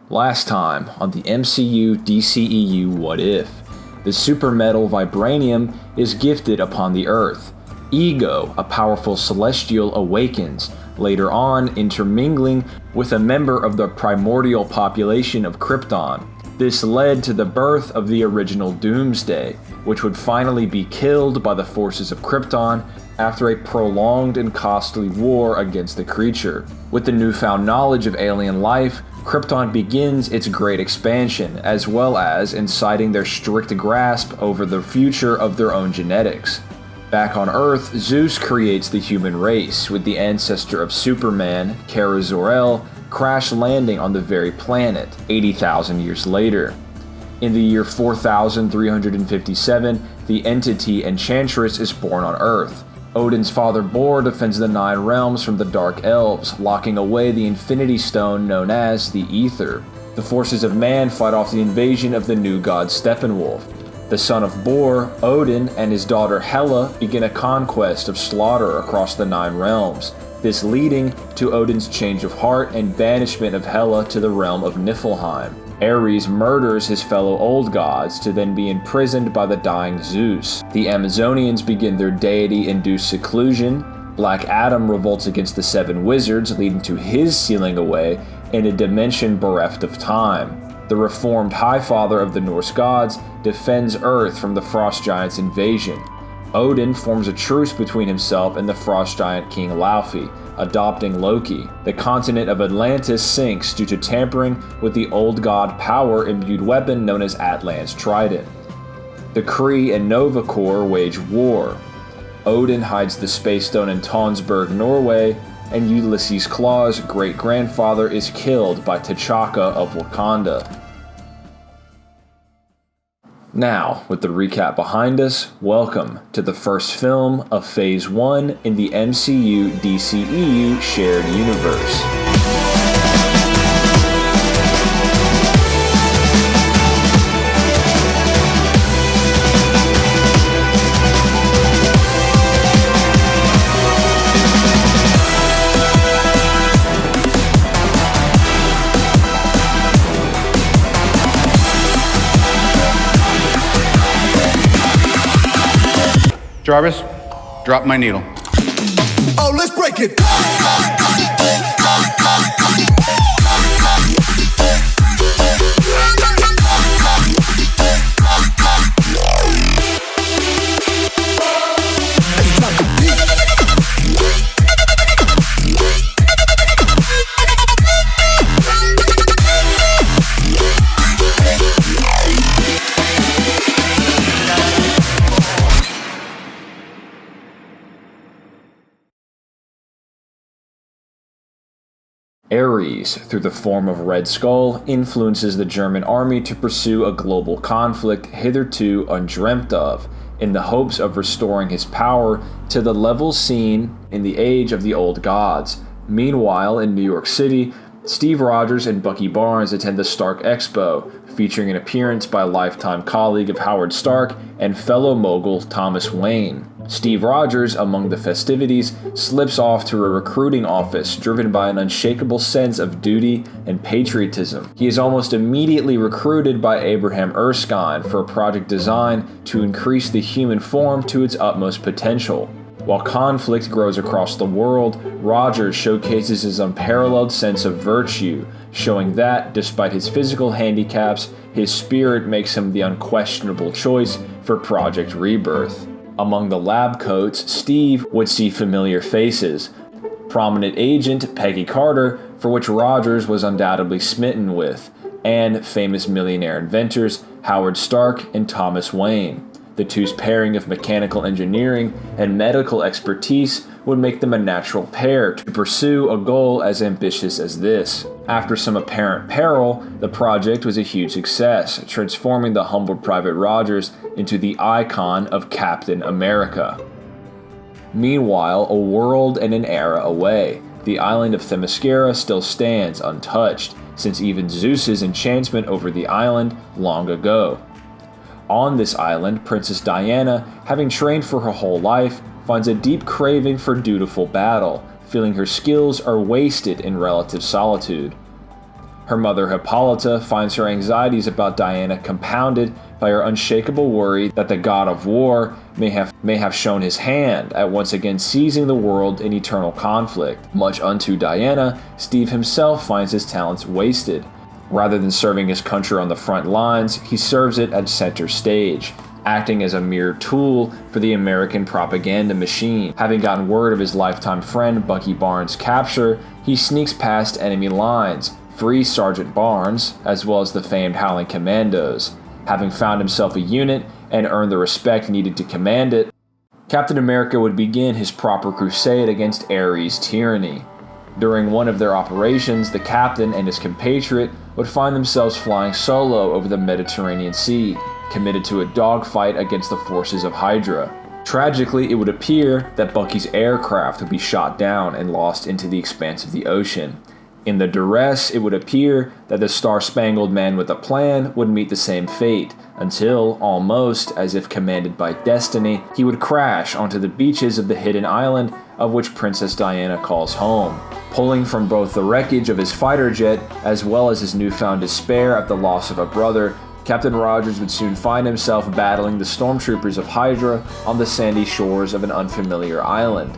Last time on the MCU DCEU What If, the super metal vibranium is gifted upon the Earth. Ego, a powerful celestial, awakens, later on intermingling with a member of the primordial population of Krypton. This led to the birth of the original Doomsday, which would finally be killed by the forces of Krypton after a prolonged and costly war against the creature. With the newfound knowledge of alien life, Krypton begins its great expansion, as well as inciting their strict grasp over the future of their own genetics. Back on Earth, Zeus creates the human race, with the ancestor of Superman, Kara Zor-El, crash landing on the very planet 80,000 years later. In the year 4357, the entity Enchantress is born on Earth. Odin's father Bor defends the Nine Realms from the Dark Elves, locking away the Infinity Stone known as the Ether. The forces of man fight off the invasion of the new god Steppenwolf. The son of Bor, Odin, and his daughter Hela begin a conquest of slaughter across the Nine Realms, this leading to Odin's change of heart and banishment of Hela to the realm of Niflheim. Ares murders his fellow old gods to then be imprisoned by the dying Zeus. The Amazonians begin their deity-induced seclusion. Black Adam revolts against the Seven Wizards, leading to his sealing away in a dimension bereft of time. The reformed Highfather of the Norse gods defends Earth from the Frost Giants' invasion. Odin forms a truce between himself and the Frost Giant King Laufey, adopting Loki. The continent of Atlantis sinks due to tampering with the old god power-imbued weapon known as Atlan's Trident. The Kree and Nova Corps wage war. Odin hides the Space Stone in Tonsberg, Norway, and Ulysses Klaue's great-grandfather is killed by T'Chaka of Wakanda. Now, with the recap behind us, welcome to the first film of Phase 1 in the MCU DCEU shared universe. Jarvis, drop my needle. Oh, let's break it. Ares, through the form of Red Skull, influences the German army to pursue a global conflict hitherto undreamt of, in the hopes of restoring his power to the level seen in the Age of the Old Gods. Meanwhile, in New York City, Steve Rogers and Bucky Barnes attend the Stark Expo, featuring an appearance by lifetime colleague of Howard Stark and fellow mogul Thomas Wayne. Steve Rogers, among the festivities, slips off to a recruiting office driven by an unshakable sense of duty and patriotism. He is almost immediately recruited by Abraham Erskine for a project designed to increase the human form to its utmost potential. While conflict grows across the world, Rogers showcases his unparalleled sense of virtue, showing that, despite his physical handicaps, his spirit makes him the unquestionable choice for Project Rebirth. Among the lab coats, Steve would see familiar faces. Prominent agent Peggy Carter, for which Rogers was undoubtedly smitten with, and famous millionaire inventors Howard Stark and Thomas Wayne. The two's pairing of mechanical engineering and medical expertise would make them a natural pair to pursue a goal as ambitious as this. After some apparent peril, the project was a huge success, transforming the humble Private Rogers into the icon of Captain America. Meanwhile, a world and an era away, the island of Themyscira still stands untouched, since even Zeus's enchantment over the island long ago. On this island, Princess Diana, having trained for her whole life, finds a deep craving for dutiful battle, feeling her skills are wasted in relative solitude. Her mother Hippolyta finds her anxieties about Diana compounded by her unshakable worry that the god of war may have shown his hand at once again seizing the world in eternal conflict. Much unto Diana, Steve himself finds his talents wasted. Rather than serving his country on the front lines, he serves it at center stage, acting as a mere tool for the American propaganda machine. Having gotten word of his lifetime friend Bucky Barnes' capture, he sneaks past enemy lines, frees Sergeant Barnes, as well as the famed Howling Commandos. Having found himself a unit and earned the respect needed to command it, Captain America would begin his proper crusade against Ares tyranny. During one of their operations, the captain and his compatriot would find themselves flying solo over the Mediterranean Sea, committed to a dogfight against the forces of Hydra. Tragically, it would appear that Bucky's aircraft would be shot down and lost into the expanse of the ocean. In the duress, it would appear that the star-spangled man with a plan would meet the same fate, until, almost as if commanded by destiny, he would crash onto the beaches of the hidden island of which Princess Diana calls home. Pulling from both the wreckage of his fighter jet as well as his newfound despair at the loss of a brother, Captain Rogers would soon find himself battling the stormtroopers of Hydra on the sandy shores of an unfamiliar island.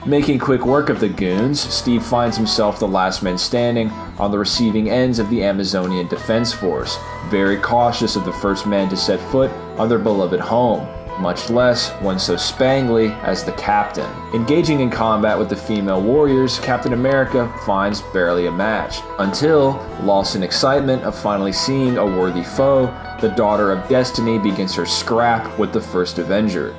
Making quick work of the goons, Steve finds himself the last man standing on the receiving ends of the Amazonian Defense Force, very cautious of the first man to set foot on their beloved home, much less one so spangly as the captain. Engaging in combat with the female warriors, Captain America finds barely a match, until, lost in excitement of finally seeing a worthy foe, the Daughter of Destiny begins her scrap with the first Avenger.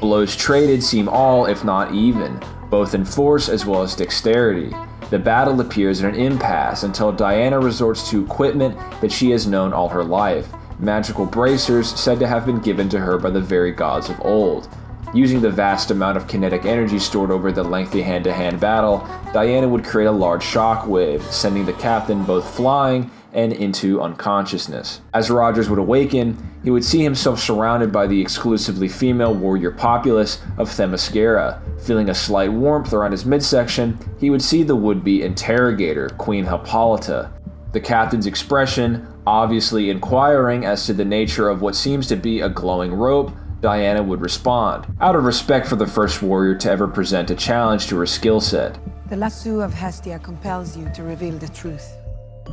Blows traded seem all, if not even, both in force as well as dexterity. The battle appears at an impasse until Diana resorts to equipment that she has known all her life, magical bracers said to have been given to her by the very gods of old. Using the vast amount of kinetic energy stored over the lengthy hand-to-hand battle, Diana would create a large shockwave, sending the captain both flying and into unconsciousness. As Rogers would awaken, he would see himself surrounded by the exclusively female warrior populace of Themyscira. Feeling a slight warmth around his midsection, he would see the would-be interrogator, Queen Hippolyta. The captain's expression, obviously inquiring as to the nature of what seems to be a glowing rope, Diana would respond, out of respect for the first warrior to ever present a challenge to her skill set. The lasso of Hestia compels you to reveal the truth.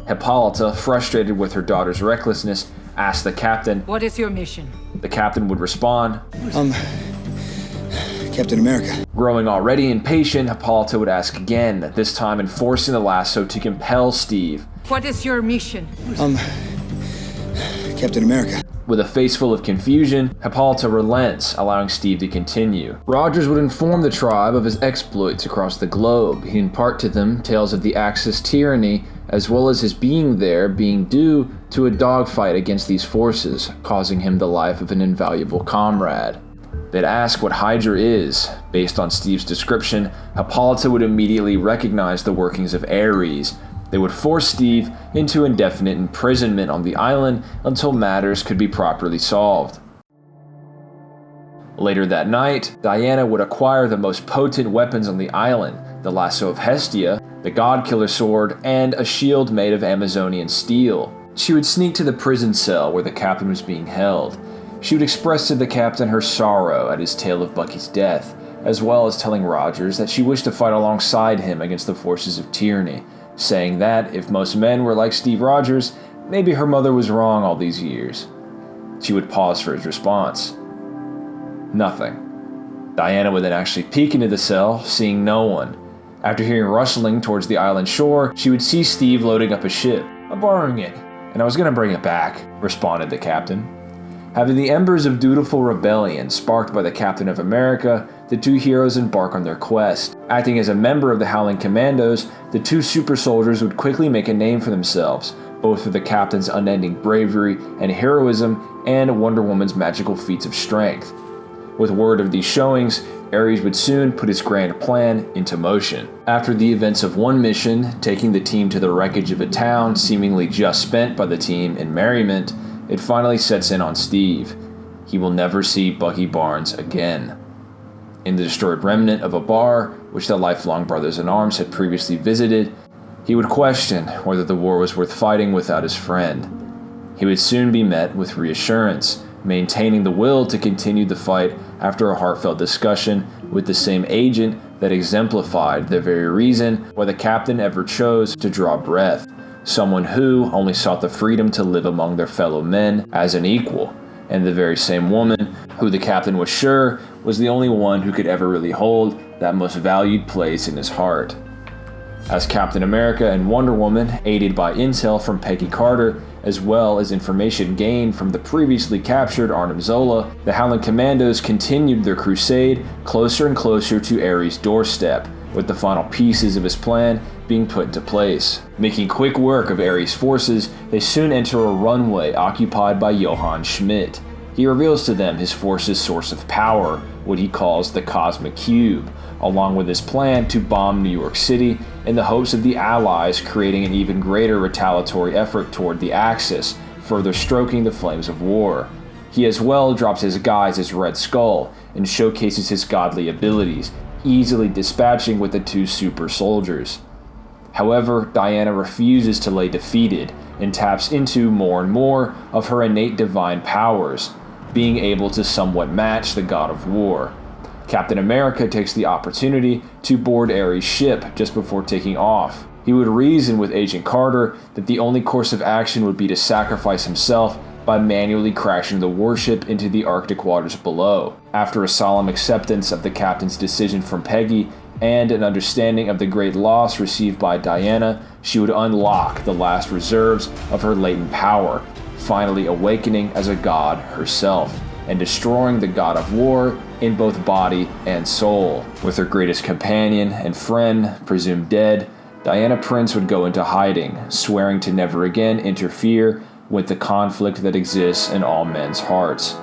Hippolyta, frustrated with her daughter's recklessness, asked the captain, "What is your mission?" The captain would respond, Captain America. Growing already impatient, Hippolyta would ask again, this time enforcing the lasso to compel Steve. "What is your mission?" Captain America. With a face full of confusion, Hippolyta relents, allowing Steve to continue. Rogers would inform the tribe of his exploits across the globe. He'd impart to them tales of the Axis tyranny, as well as his being there being due to a dogfight against these forces, causing him the life of an invaluable comrade. They'd ask what Hydra is. Based on Steve's description, Hippolyta would immediately recognize the workings of Ares. They would force Steve into indefinite imprisonment on the island until matters could be properly solved. Later that night, Diana would acquire the most potent weapons on the island, the lasso of Hestia, the God-Killer sword, and a shield made of Amazonian steel. She would sneak to the prison cell where the captain was being held. She would express to the captain her sorrow at his tale of Bucky's death, as well as telling Rogers that she wished to fight alongside him against the forces of tyranny, saying that if most men were like Steve Rogers, maybe her mother was wrong all these years. She would pause for his response. Nothing. Diana would then actually peek into the cell, seeing no one. After hearing rustling towards the island shore, she would see Steve loading up a ship. "I'm borrowing it, and I was gonna bring it back," responded the captain. Having the embers of dutiful rebellion sparked by the Captain of America, the two heroes embark on their quest. Acting as a member of the Howling Commandos, the two super soldiers would quickly make a name for themselves, both for the captain's unending bravery and heroism and Wonder Woman's magical feats of strength. With word of these showings, Ares would soon put his grand plan into motion. After the events of one mission, taking the team to the wreckage of a town seemingly just spent by the team in merriment, it finally sets in on Steve. He will never see Bucky Barnes again. In the destroyed remnant of a bar, which the lifelong brothers-in-arms had previously visited, he He would question whether the war was worth fighting without his friend. He would soon be met with reassurance, maintaining the will to continue the fight after a heartfelt discussion with the same agent that exemplified the very reason why the captain ever chose to draw breath, someone who only sought the freedom to live among their fellow men as an equal, and the very same woman who the captain was sure was the only one who could ever really hold that most valued place in his heart. As Captain America and Wonder Woman, aided by intel from Peggy Carter, as well as information gained from the previously captured Arnim Zola, the Howling Commandos continued their crusade closer and closer to Ares' doorstep, with the final pieces of his plan being put into place. Making quick work of Ares' forces, they soon enter a runway occupied by Johann Schmidt. He reveals to them his force's source of power, what he calls the Cosmic Cube, along with his plan to bomb New York City in the hopes of the Allies creating an even greater retaliatory effort toward the Axis, further stoking the flames of war. He as well drops his guise as Red Skull and showcases his godly abilities, easily dispatching with the two super soldiers. However, Diana refuses to lay defeated and taps into more and more of her innate divine powers, being able to somewhat match the god of war. Captain America takes the opportunity to board Ares' ship just before taking off. He would reason with Agent Carter that the only course of action would be to sacrifice himself by manually crashing the warship into the Arctic waters below. After a solemn acceptance of the captain's decision from Peggy and an understanding of the great loss received by Diana, she would unlock the last reserves of her latent power, finally awakening as a god herself, and destroying the god of war in both body and soul. With her greatest companion and friend presumed dead, Diana Prince would go into hiding, swearing to never again interfere with the conflict that exists in all men's hearts.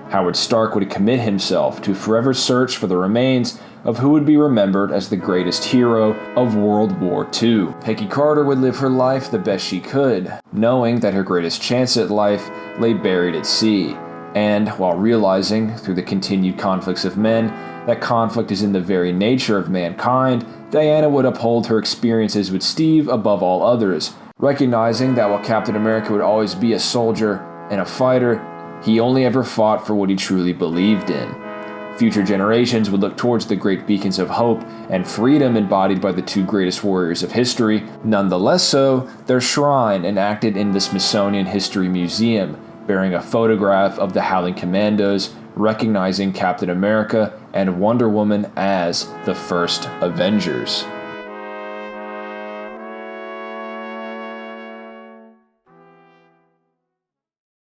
Howard Stark would commit himself to forever search for the remains of who would be remembered as the greatest hero of World War II. Peggy Carter would live her life the best she could, knowing that her greatest chance at life lay buried at sea, and while realizing, through the continued conflicts of men, that conflict is in the very nature of mankind, Diana would uphold her experiences with Steve above all others, recognizing that while Captain America would always be a soldier and a fighter, he only ever fought for what he truly believed in. Future generations would look towards the great beacons of hope and freedom embodied by the two greatest warriors of history. Nonetheless so, their shrine enacted in the Smithsonian History Museum, bearing a photograph of the Howling Commandos, recognizing Captain America and Wonder Woman as the first Avengers.